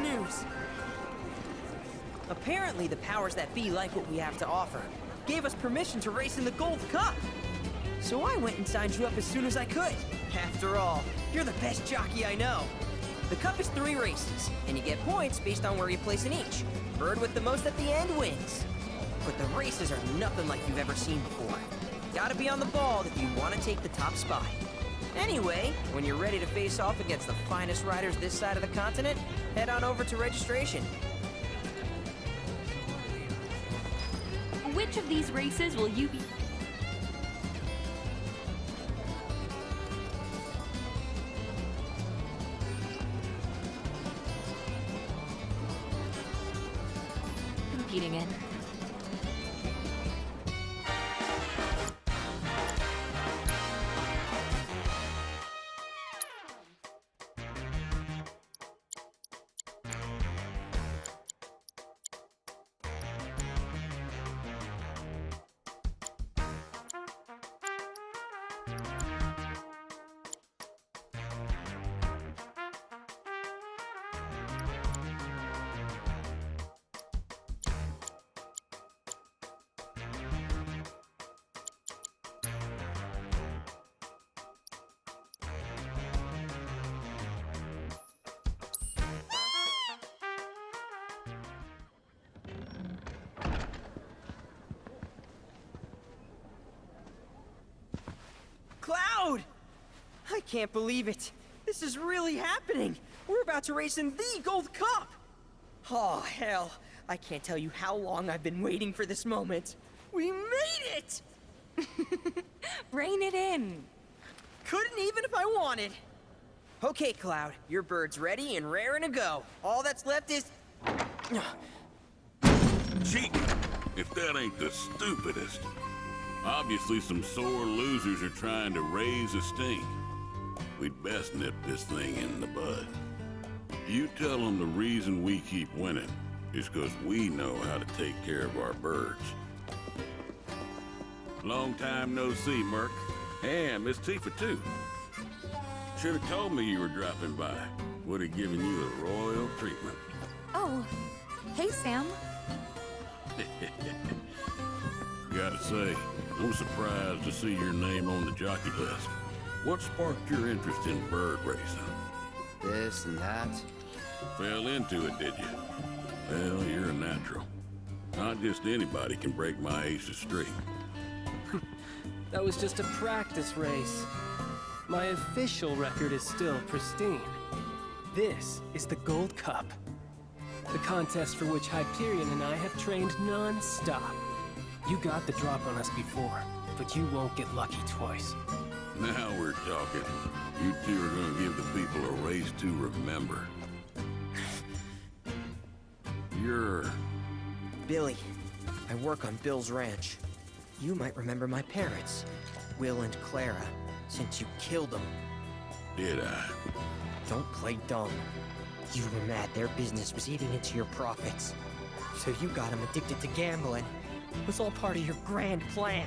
news! Apparently, the powers that be like what we have to offer. Gave us permission to race in the Gold Cup. So I went and signed you up as soon as I could. After all, you're the best jockey I know. The Cup is 3 races, and you get points based on where you place in each. Bird with the most at the end wins. But the races are nothing like you've ever seen before. Gotta be on the ball if you want to take the top spot. Anyway, when you're ready to face off against the finest riders this side of the continent, head on over to registration. Which of these races will you be competing in? Cloud! I can't believe it. This is really happening. We're about to race in the Gold Cup. Oh, hell. I can't tell you how long I've been waiting for this moment. We made it! Rein it in. Couldn't even if I wanted. Okay, Cloud, your bird's ready and raring to go. All that's left is... Cheating, if that ain't the stupidest. Obviously some sore losers are trying to raise a stink. We'd best nip this thing in the bud. You tell them the reason we keep winning is because we know how to take care of our birds. Long time no see, Merc. And Miss Tifa, too. Should have told me you were dropping by. Would have given you a royal treatment. Oh, hey, Sam. Gotta say, I'm surprised to see your name on the jockey list. What sparked your interest in bird racing? This and that. Fell into it, did you? Well, you're a natural. Not just anybody can break my aces straight. That was just a practice race. My official record is still pristine. This is the Gold Cup. The contest for which Hyperion and I have trained non-stop. You got the drop on us before, but you won't get lucky twice. Now we're talking. You two are gonna give the people a race to remember. You're... Billy. I work on Bill's ranch. You might remember my parents, Will and Clara, since you killed them. Did I? Don't play dumb. You were mad their business was eating into your profits. So you got them addicted to gambling. It was all part of your grand plan.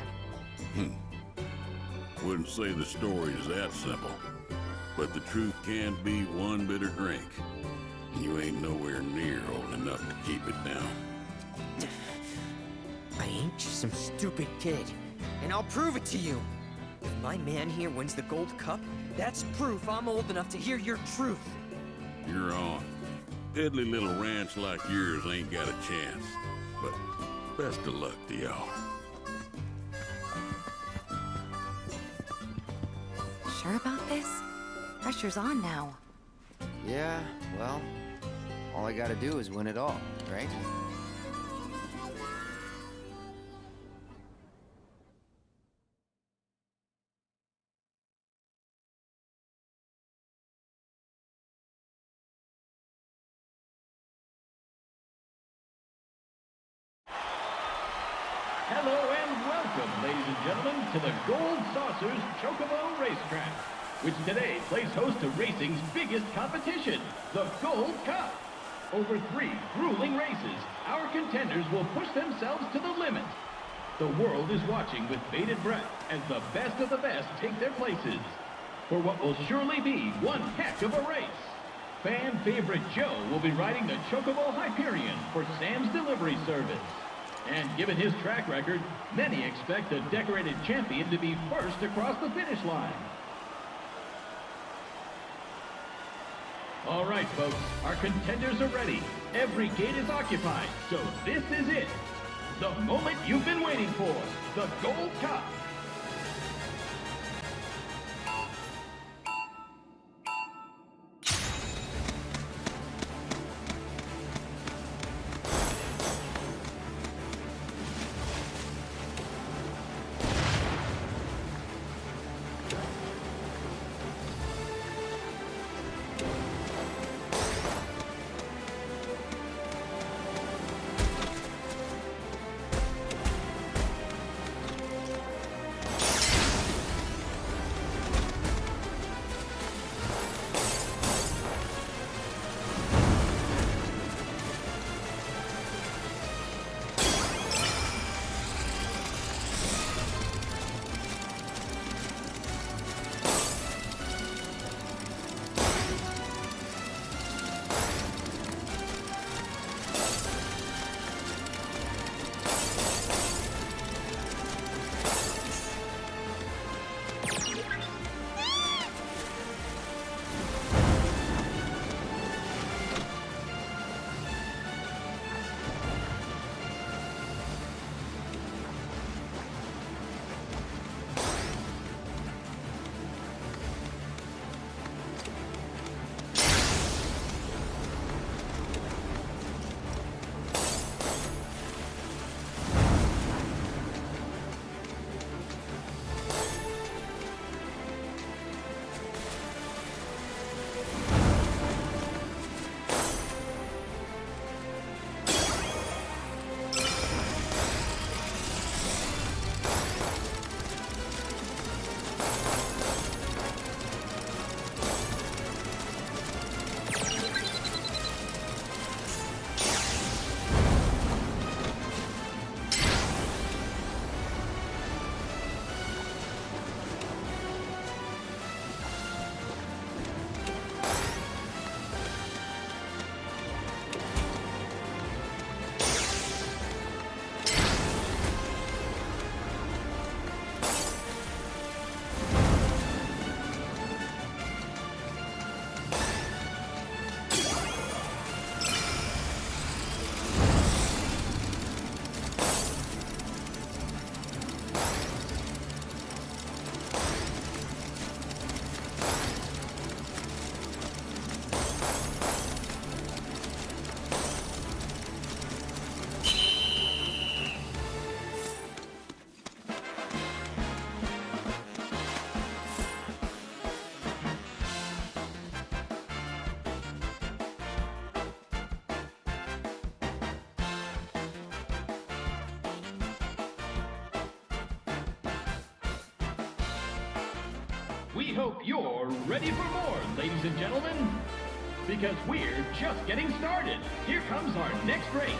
Wouldn't say the story is that simple. But the truth can be one bitter drink. You ain't nowhere near old enough to keep it down. I ain't just some stupid kid, and I'll prove it to you. If my man here wins the Gold Cup, that's proof I'm old enough to hear your truth. You're on. Piddly little ranch like yours ain't got a chance. But best of luck to y'all. Sure about this? Pressure's on now. Yeah, well, all I gotta do is win it all, right? Hello and welcome, ladies and gentlemen, to the Gold Saucers Chocobo Racetrack, which today plays host to racing's biggest competition, the Gold Cup. Over 3 grueling races, our contenders will push themselves to the limit. The world is watching with bated breath as the best of the best take their places for what will surely be one heck of a race. Fan favorite Joe will be riding the Chocobo Hyperion for Sam's delivery service. And given his track record, many expect the decorated champion to be first across the finish line. All right, folks, our contenders are ready. Every gate is occupied, so this is it. The moment you've been waiting for, the Gold Cup. We hope you're ready for more, ladies and gentlemen, because we're just getting started. Here comes our next race.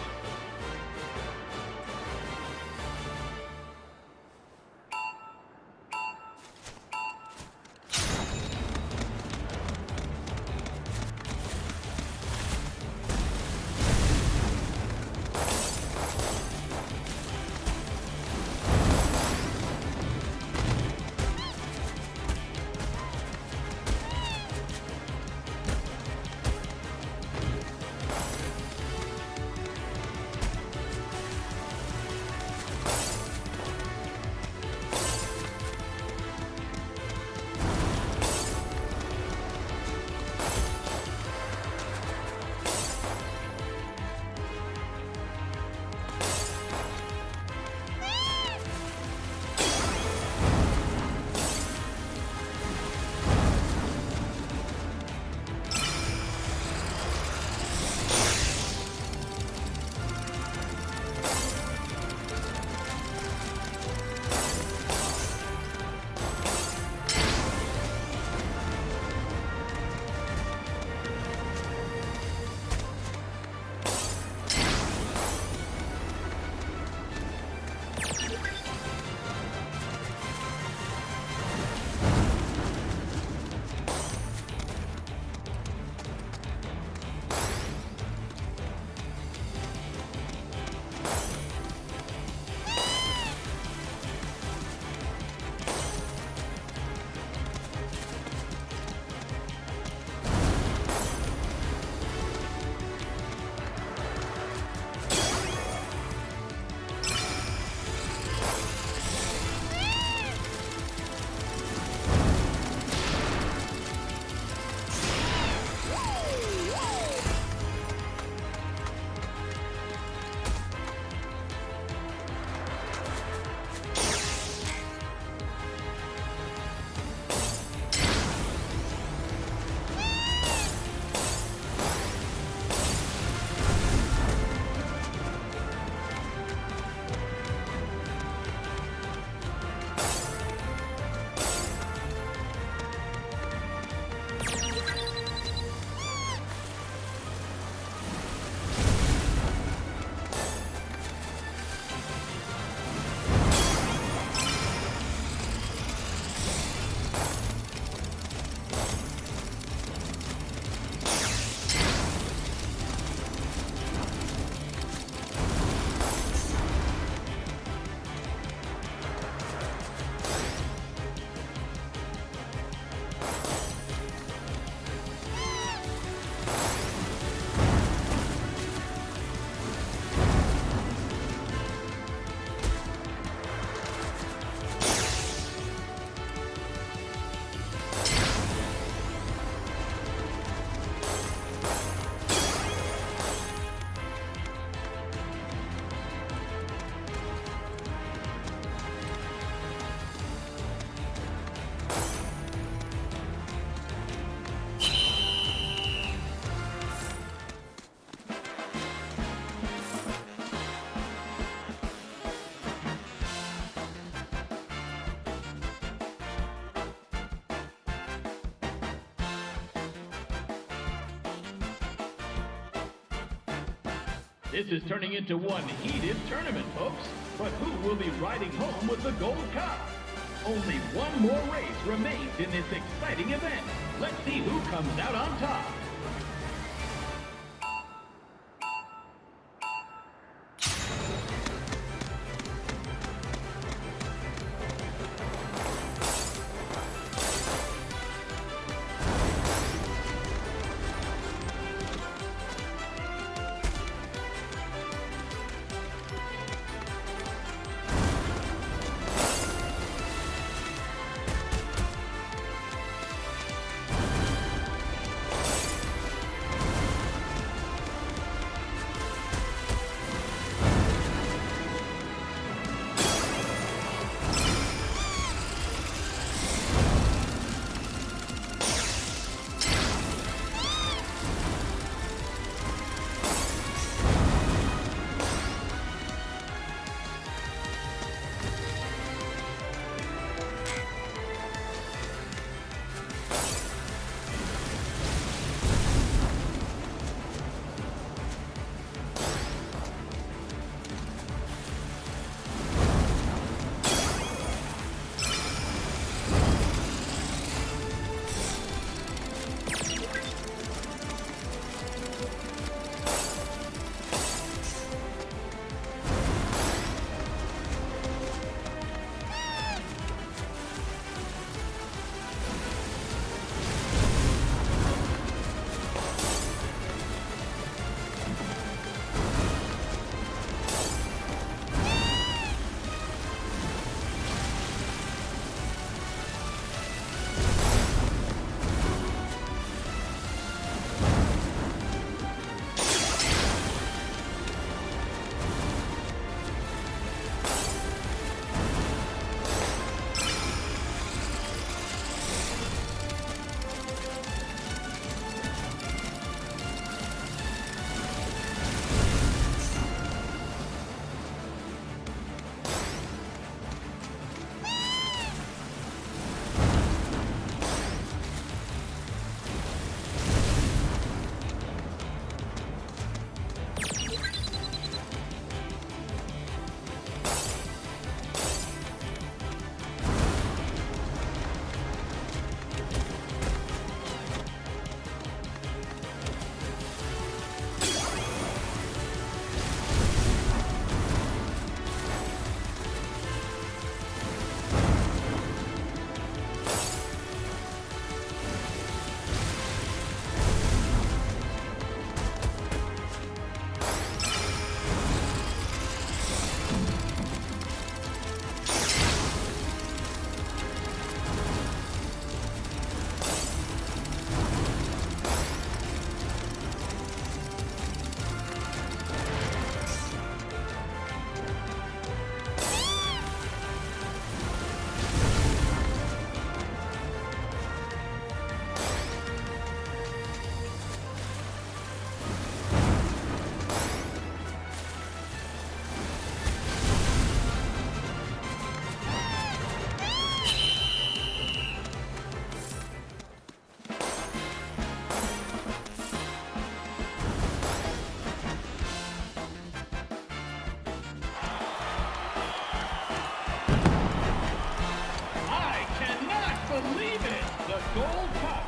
This is turning into one heated tournament, folks. But who will be riding home with the Gold Cup? Only one more race remains in this exciting event. Let's see who comes out on top.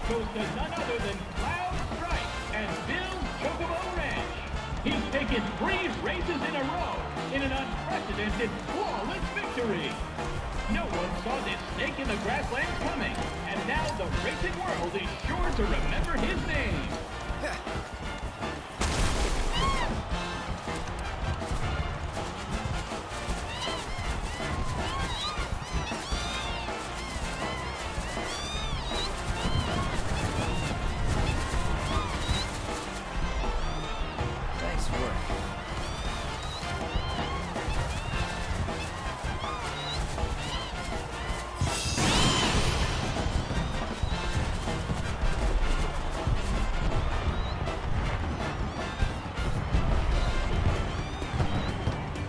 goes to none other than Cloud Strike and Bill's Chocobo Ranch. He's taken 3 races in a row in an unprecedented, flawless victory. No one saw this snake in the grasslands coming, and now the racing world is sure to remember his name. Nice work.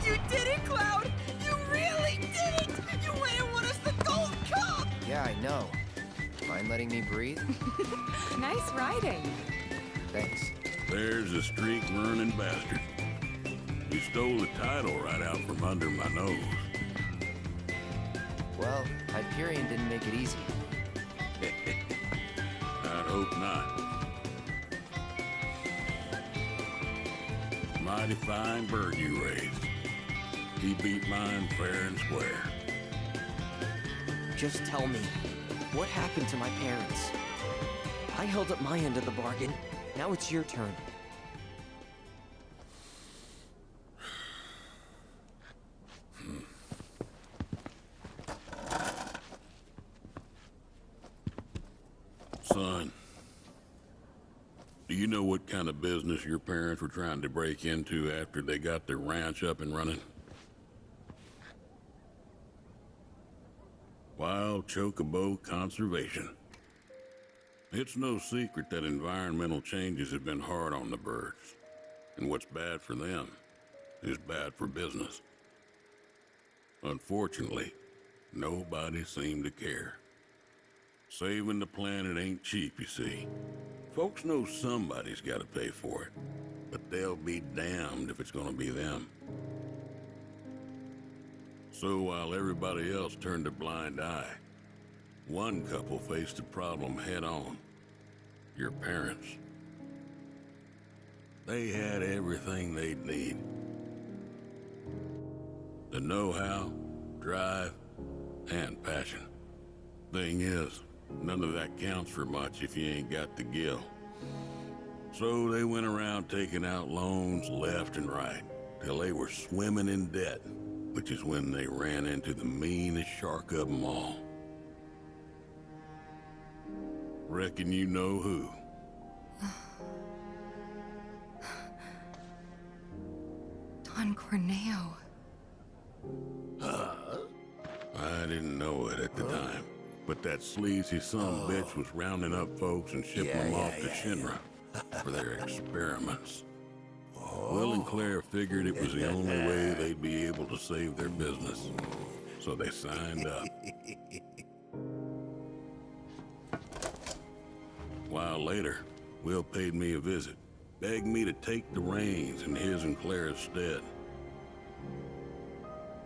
You did it, Cloud! You really did it! You went and won us the Gold Cup! Yeah, I know. Mind letting me breathe? Nice riding. Thanks. There's a streak running bastard. You stole the title right out from under my nose. Well, Hyperion didn't make it easy. I'd hope not. Mighty fine bird you raised. He beat mine fair and square. Just tell me, what happened to my parents? I held up my end of the bargain. Now it's your turn. Son, do you know what kind of business your parents were trying to break into after they got their ranch up and running? Wild Chocobo conservation. It's no secret that environmental changes have been hard on the birds, and what's bad for them is bad for business. Unfortunately, nobody seemed to care. Saving the planet ain't cheap, you see. Folks know somebody's got to pay for it, but they'll be damned if it's gonna be them. So while everybody else turned a blind eye, one couple faced the problem head on. Your parents. They had everything they'd need. The know-how, drive, and passion. Thing is, none of that counts for much if you ain't got the gil. So they went around taking out loans left and right, till they were swimming in debt, which is when they ran into the meanest shark of them all. Reckon you know who. Don Corneo. I didn't know it at the time, but that sleazy son-of-a-bitch was rounding up folks and shipping them off to Shinra for their experiments. Will and Claire figured it was the only way they'd be able to save their business, so they signed up. A while later, Will paid me a visit, begged me to take the reins in his and Claire's stead.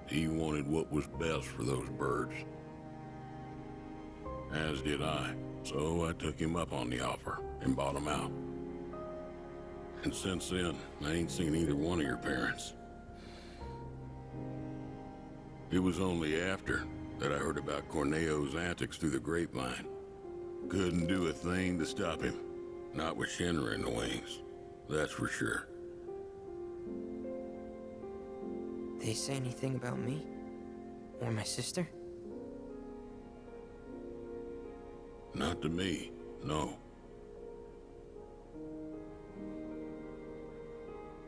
He wanted what was best for those birds. As did I, so I took him up on the offer and bought him out. And since then, I ain't seen either one of your parents. It was only after that I heard about Corneo's antics through the grapevine. Couldn't do a thing to stop him. Not with Shinra in the wings, that's for sure. They say anything about me? Or my sister? Not to me, no.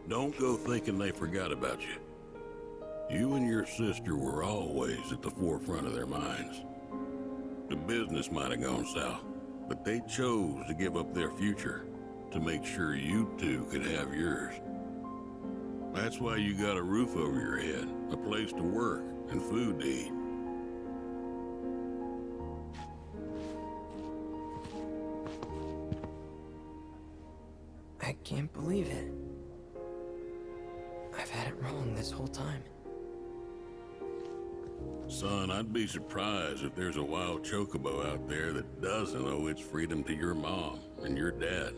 Don't go thinking they forgot about you. You and your sister were always at the forefront of their minds. The business might have gone south, but they chose to give up their future to make sure you two could have yours. That's why you got a roof over your head, a place to work, and food to eat. I can't believe it. I've had it wrong this whole time. Son, I'd be surprised if there's a wild chocobo out there that doesn't owe its freedom to your mom and your dad,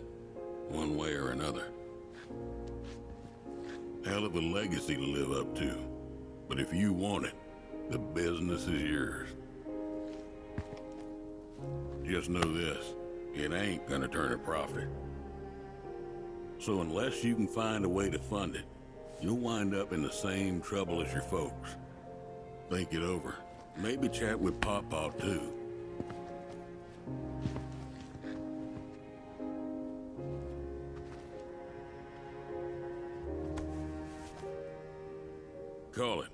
one way or another. Hell of a legacy to live up to, but if you want it, the business is yours. Just know this, it ain't gonna turn a profit. So unless you can find a way to fund it, you'll wind up in the same trouble as your folks. Think it over. Maybe chat with Pawpaw too. Call it.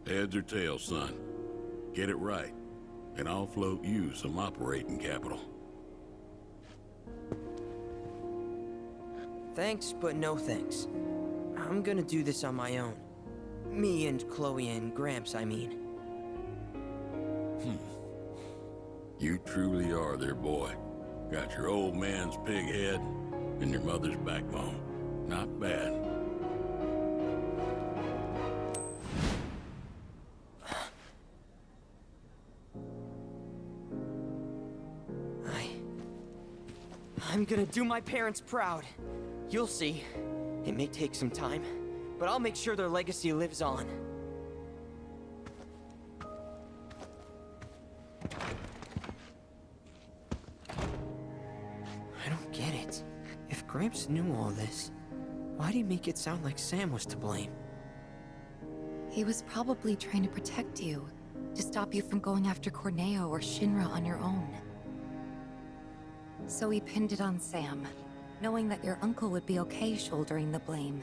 Heads or tails, son. Get it right, and I'll float you some operating capital. Thanks, but no thanks. I'm gonna do this on my own. Me and Chloe and Gramps, I mean. You truly are their boy. Got your old man's pig head and your mother's backbone. Not bad. I'm gonna do my parents proud. You'll see. It may take some time, but I'll make sure their legacy lives on. I don't get it. If Gramps knew all this, why'd he make it sound like Sam was to blame? He was probably trying to protect you, to stop you from going after Corneo or Shinra on your own. So he pinned it on Sam, knowing that your uncle would be okay shouldering the blame.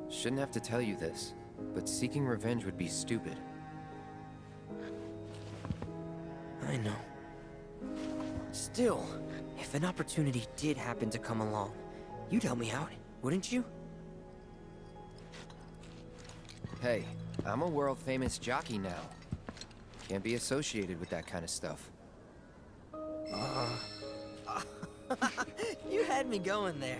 Shouldn't have to tell you this, but seeking revenge would be stupid. I know. Still, if an opportunity did happen to come along, you'd help me out, wouldn't you? Hey, I'm a world-famous jockey now. Can't be associated with that kind of stuff. You had me going there.